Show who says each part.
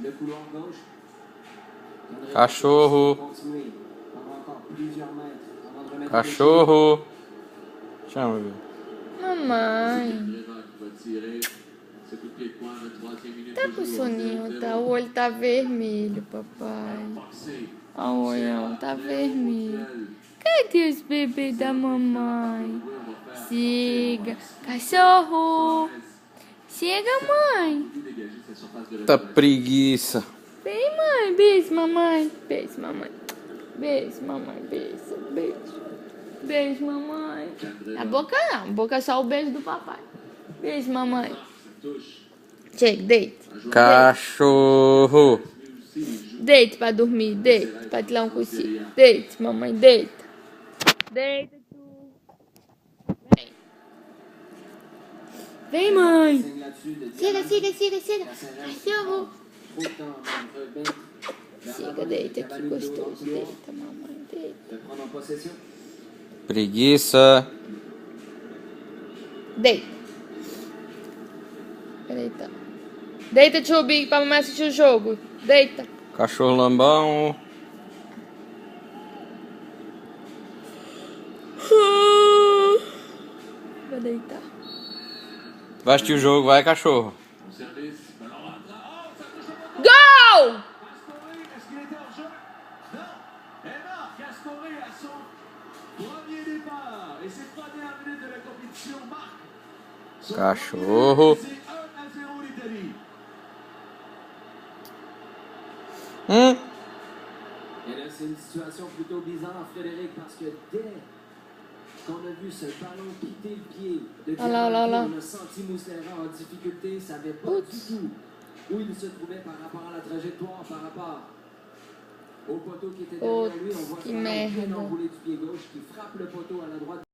Speaker 1: Le couloir gauche.
Speaker 2: Cachorro.
Speaker 1: Continuer. Pendant encore plusieurs mètres avant de remettre
Speaker 2: Cachorro. Chama, bebê.
Speaker 3: Mamãe. Tá com soninho, tá? O olho tá vermelho, papai. Ó, o olhão tá vermelho. Cadê os bebês da mamãe? Siga. Cachorro. Chega, mãe.
Speaker 2: Tá preguiça.
Speaker 3: Vem, mãe. Beijo, mamãe. Beijo, mamãe. Beijo, mamãe. Beijo, beijo. Beijo, mamãe. A boca não. A boca é só o beijo do papai. Beijo, mamãe. Chega, deita.
Speaker 2: Cachorro.
Speaker 3: Deita pra dormir. Deita pra tirar um cochilo. Deita, mamãe. Deita. Deita, tu. Vem. Vem, mãe. Chega, chega, chega, chega. Cachorro. Chega, deita aqui, gostoso. Deita, mamãe. Deita.
Speaker 2: Preguiça.
Speaker 3: Deita. Deita. Deita, tio Big, pra mamãe assistir o jogo. Deita.
Speaker 2: Cachorro lambão.
Speaker 3: Vai deitar.
Speaker 2: Vai assistir o jogo, vai, cachorro.
Speaker 3: Gol!
Speaker 2: Cachorro.
Speaker 1: Et là, c'est une situation plutôt bizarre, Frédéric, parce que dès qu'on a vu ce ballon quitter le pied de Diamante, on a senti Muslera en difficulté, il ne savait pas du tout où il se trouvait par rapport à la trajectoire, par rapport au poteau qui était derrière lui. On voit qu'il a enroulé du pied gauche, qui frappe le poteau à la droite.